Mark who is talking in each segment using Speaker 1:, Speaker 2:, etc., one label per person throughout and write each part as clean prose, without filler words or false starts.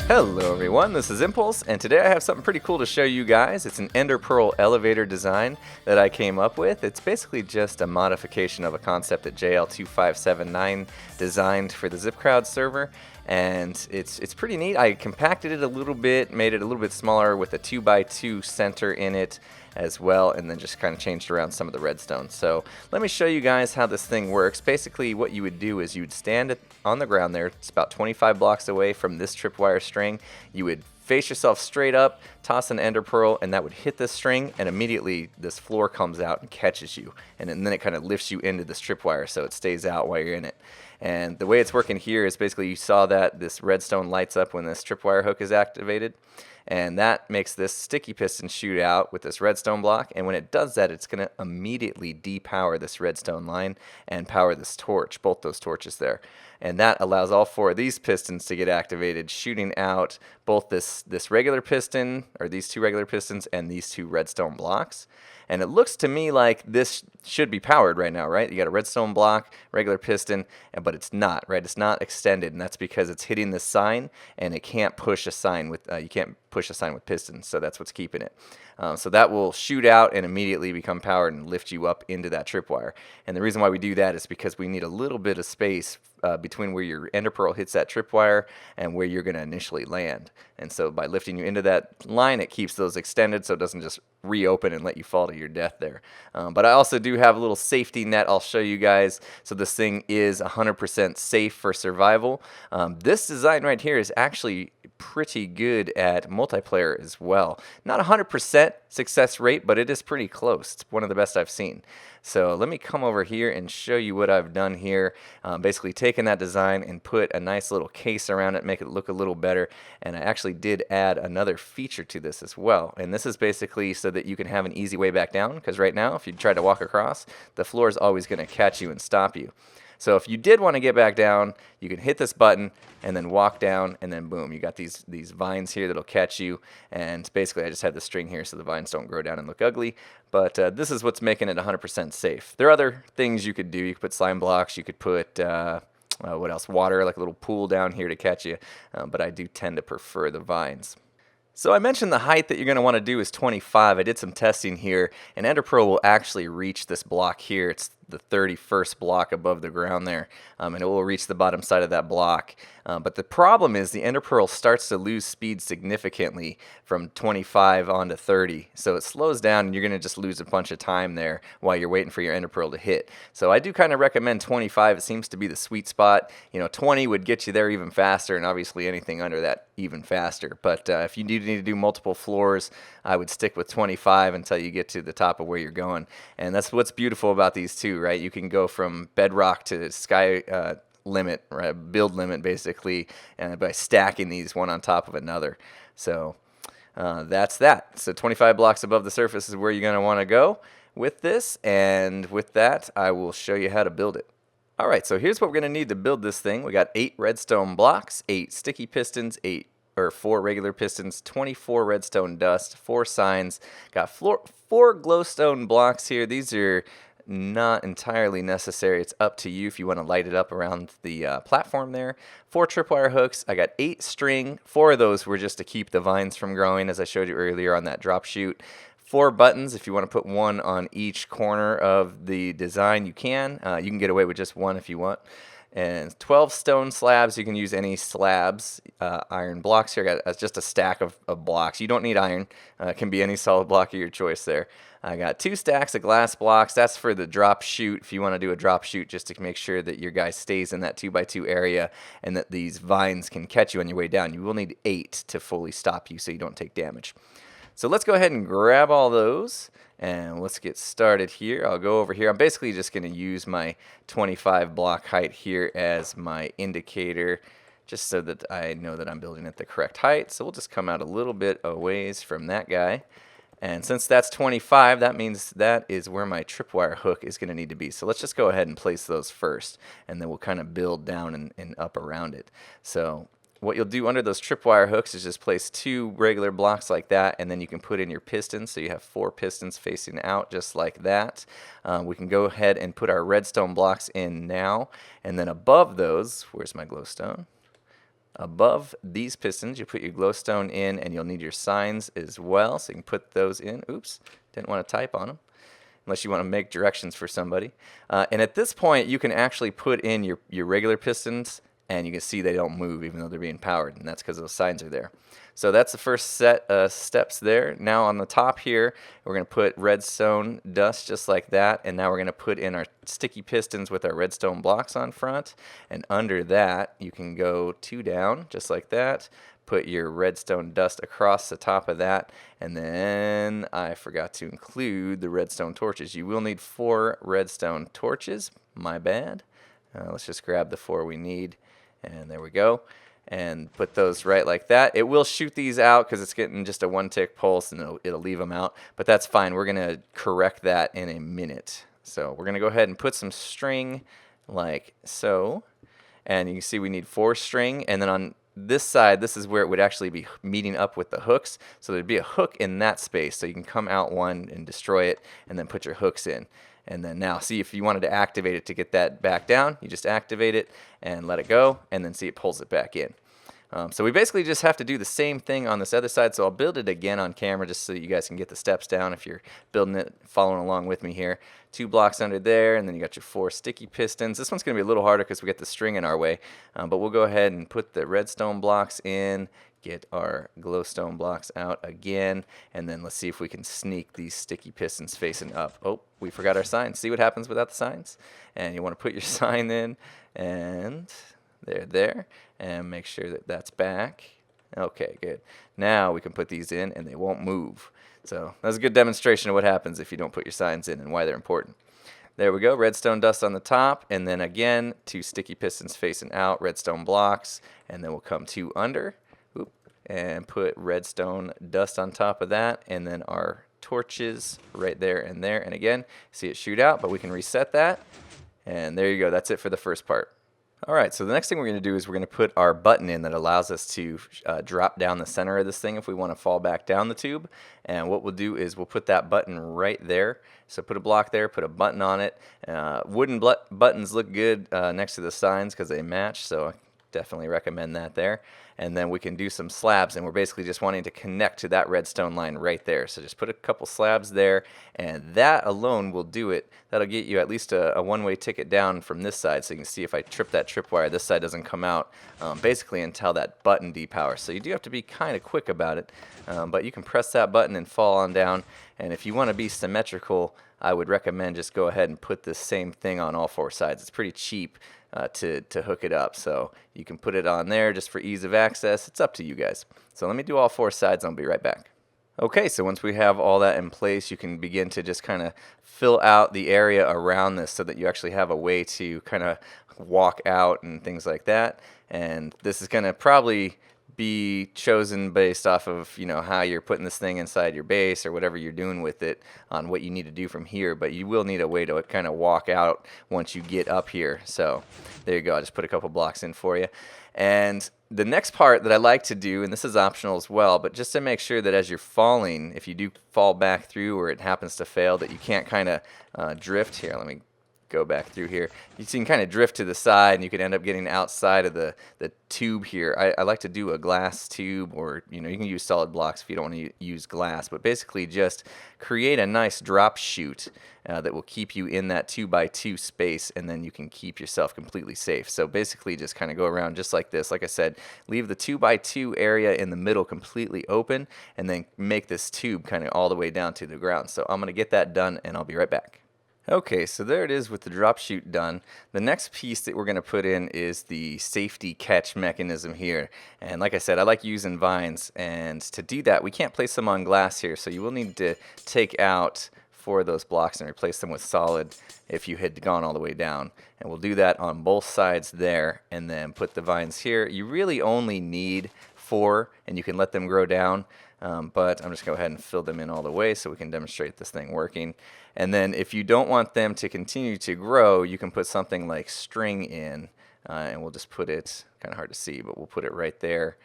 Speaker 1: Hello everyone, this is Impulse, and today I have something pretty cool to show you guys. It's an Enderpearl-a-vator design that I came up with. It's basically just a modification of a concept that JL2579 designed for the ZipCrowd server, and it's pretty neat. I compacted it a little bit, made it a little bit smaller with a 2x2 center in it as well, and then just kind of changed around some of the redstone. So let me show you guys how this thing works. Basically what you would do is you would stand on the ground there. It's about 25 blocks away from this tripwire string. You would face yourself straight up, toss an ender pearl, and that would hit this string, and immediately this floor comes out and catches you, and then it kind of lifts you into this tripwire so it stays out while you're in it. And the way it's working here is basically you saw that this redstone lights up when this tripwire hook is activated, and that makes this sticky piston shoot out with this redstone block, and when it does that, it's going to immediately depower this redstone line and power this torch, both those torches there. And that allows all four of these pistons to get activated, shooting out both this regular piston, or these two regular pistons, and these two redstone blocks. And it looks to me like this should be powered right now, right? You got a redstone block, regular piston, but it's not, right? It's not extended, and that's because it's hitting the sign, and it can't push a sign with, you can't push a sign with pistons, so that's what's keeping it. So that will shoot out and immediately become powered and lift you up into that tripwire. And the reason why we do that is because we need a little bit of space between where your ender pearl hits that tripwire and where you're going to initially land. And so by lifting you into that line, it keeps those extended so it doesn't just reopen and let you fall to your death there. But I also do have a little safety net I'll show you guys. So this thing is 100% safe for survival. This design right here is actually pretty good at multiplayer as well. Not 100% success rate, but it is pretty close. It's one of the best I've seen. So let me come over here and show you what I've done here. Basically taken that design and put a nice little case around it, make it look a little better. And I actually did add another feature to this as well. And this is basically so that you can have an easy way back down, because right now if you try to walk across, the floor is always going to catch you and stop you. So if you did want to get back down, you can hit this button and then walk down, and then boom, you got these vines here that'll catch you. And basically I just have the string here so the vines don't grow down and look ugly. But this is what's making it 100% safe. There are other things you could do. You could put slime blocks, you could put what else? Water, like a little pool down here to catch you. But I do tend to prefer the vines. So I mentioned the height that you're going to want to do is 25. I did some testing here, and Enderpearl will actually reach this block here. It's the 31st block above the ground there, and it will reach the bottom side of that block. But the problem is the Enderpearl starts to lose speed significantly from 25 on to 30. So it slows down, and you're going to just lose a bunch of time there while you're waiting for your Enderpearl to hit. So I do kind of recommend 25. It seems to be the sweet spot. 20 would get you there even faster, and obviously anything under that even faster. But if you do need to do multiple floors, I would stick with 25 until you get to the top of where you're going. And that's what's beautiful about these two, right? You can go from bedrock to sky limit, right? Build limit basically, by stacking these one on top of another. So that's that. So 25 blocks above the surface is where you're going to want to go with this. And with that, I will show you how to build it. All right, so here's what we're going to need to build this thing. We got 8 redstone blocks, 8 sticky pistons, 4 regular pistons, 24 redstone dust, 4 signs. Got 4 glowstone blocks here. These are not entirely necessary. It's up to you if you want to light it up around the platform there. 4 tripwire hooks. I got 8 string. 4 of those were just to keep the vines from growing, as I showed you earlier on that drop chute. 4 buttons. If you want to put one on each corner of the design, you can. You can get away with just one if you want. And 12 stone slabs. You can use any slabs. Iron blocks here. I got just a stack of blocks. You don't need iron. It can be any solid block of your choice there. I got 2 stacks of glass blocks. That's for the drop chute. If you want to do a drop chute, just to make sure that your guy stays in that 2x2 area and that these vines can catch you on your way down. You will need 8 to fully stop you so you don't take damage. So let's go ahead and grab all those, and let's get started here. I'll go over here. I'm basically just going to use my 25 block height here as my indicator, just so that I know that I'm building at the correct height. So we'll just come out a little bit a ways from that guy. And since that's 25, that means that is where my tripwire hook is going to need to be. So let's just go ahead and place those first, and then we'll kind of build down and up around it. So what you'll do under those tripwire hooks is just place 2 regular blocks like that, and then you can put in your pistons. So you have 4 pistons facing out just like that. We can go ahead and put our redstone blocks in now, and then above those, where's my glowstone? above these pistons, you put your glowstone in, and you'll need your signs as well, so you can put those in. Oops, didn't want to type on them, unless you want to make directions for somebody. And at this point, you can actually put in your regular pistons, and you can see they don't move even though they're being powered, and that's because those signs are there. So that's the first set of steps there. Now on the top here, we're going to put redstone dust just like that, and now we're going to put in our sticky pistons with our redstone blocks on front, and under that you can go 2 down just like that. Put your redstone dust across the top of that, and then I forgot to include the redstone torches. You will need 4 redstone torches, my bad. Let's just grab the 4 we need, and there we go. And put those right like that. It will shoot these out because it's getting just a 1-tick pulse, and it'll leave them out, but that's fine. We're going to correct that in a minute. So we're going to go ahead and put some string like so, and you can see we need 4 string, and then on this side, this is where it would actually be meeting up with the hooks. So there'd be a hook in that space, so you can come out one and destroy it, and then put your hooks in. And then now, see, if you wanted to activate it to get that back down, you just activate it and let it go, and then see it pulls it back in. So we basically just have to do the same thing on this other side. So I'll build it again on camera just so you guys can get the steps down if you're building it, following along with me here. 2 blocks under there, and then you got your 4 sticky pistons. This one's going to be a little harder because we got the string in our way, but we'll go ahead and put the redstone blocks in, get our glowstone blocks out again, and then let's see if we can sneak these sticky pistons facing up. Oh, we forgot our signs. See what happens without the signs? And you want to put your sign in, and there, and make sure that that's back. Okay, good. Now we can put these in, and they won't move. So that's a good demonstration of what happens if you don't put your signs in and why they're important. There we go, redstone dust on the top, and then again, 2 sticky pistons facing out, redstone blocks, and then we'll come 2 under, and put redstone dust on top of that, and then our torches right there and there, and again, see it shoot out, but we can reset that, and there you go. That's it for the first part. Alright, so the next thing we're going to do is we're going to put our button in that allows us to drop down the center of this thing if we want to fall back down the tube. And what we'll do is we'll put that button right there. So put a block there, put a button on it. Wooden buttons look good next to the signs because they match, so I definitely recommend that there. And then we can do some slabs, and we're basically just wanting to connect to that redstone line right there. So just put a couple slabs there, and that alone will do it. That'll get you at least a one-way ticket down from this side. So you can see if I trip that tripwire, this side doesn't come out basically until that button depowers. So you do have to be kind of quick about it, but you can press that button and fall on down. And if you want to be symmetrical, I would recommend just go ahead and put this same thing on all 4 sides. It's pretty cheap to hook it up, so you can put it on there just for ease of access. It's up to you guys. So let me do all 4 sides, and I'll be right back. Okay, so once we have all that in place, you can begin to just kind of fill out the area around this so that you actually have a way to kind of walk out and things like that. And this is going to probably be chosen based off of, you know, how you're putting this thing inside your base or whatever you're doing with it on what you need to do from here, but you will need a way to kind of walk out once you get up here. So there you go. I just put a couple blocks in for you. And the next part that I like to do, and this is optional as well, but just to make sure that as you're falling, if you do fall back through or it happens to fail, that you can't kind of drift here. Let me go back through here. You can kind of drift to the side, and you could end up getting outside of the tube here. I like to do a glass tube, or you can use solid blocks if you don't want to use glass, but basically just create a nice drop chute that will keep you in that 2x2 space, and then you can keep yourself completely safe. So basically just kind of go around just like this. Like I said, leave the 2x2 area in the middle completely open, and then make this tube kind of all the way down to the ground. So I'm going to get that done, and I'll be right back. Okay, so there it is with the drop chute done. The next piece that we're going to put in is the safety catch mechanism here. And like I said, I like using vines, and to do that we can't place them on glass here, so you will need to take out 4 of those blocks and replace them with solid if you had gone all the way down. And we'll do that on both sides there, and then put the vines here. You really only need 4, and you can let them grow down. But I'm just going to go ahead and fill them in all the way so we can demonstrate this thing working. And then if you don't want them to continue to grow, you can put something like string in, and we'll just put it, kind of hard to see, but we'll put it right there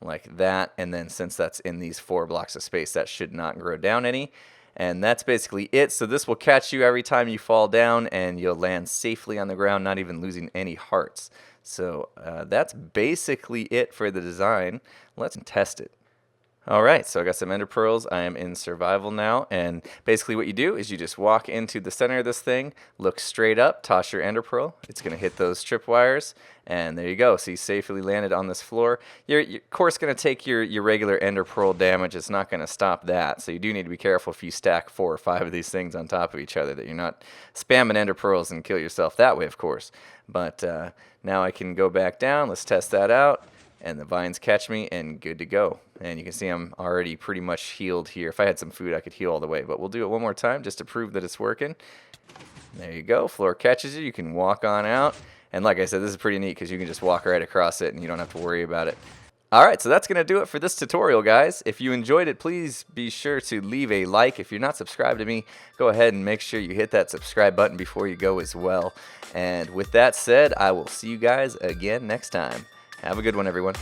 Speaker 1: like that. And then since that's in these 4 blocks of space, that should not grow down any. And that's basically it. So this will catch you every time you fall down, and you'll land safely on the ground, not even losing any hearts. So that's basically it for the design. Let's test it. Alright, so I got some ender pearls. I am in survival now, and basically what you do is you just walk into the center of this thing, look straight up, toss your ender pearl. It's going to hit those tripwires, and there you go. So you safely landed on this floor. You're of course going to take your regular ender pearl damage. It's not going to stop that, so you do need to be careful if you stack 4 or 5 of these things on top of each other, that you're not spamming ender pearls and kill yourself that way, of course. But now I can go back down. Let's test that out. And the vines catch me, and good to go. And you can see I'm already pretty much healed here. If I had some food, I could heal all the way. But we'll do it one more time just to prove that it's working. There you go. Floor catches you. You can walk on out. And like I said, this is pretty neat because you can just walk right across it, and you don't have to worry about it. Alright, so that's going to do it for this tutorial, guys. If you enjoyed it, please be sure to leave a like. If you're not subscribed to me, go ahead and make sure you hit that subscribe button before you go as well. And with that said, I will see you guys again next time. Have a good one, everyone.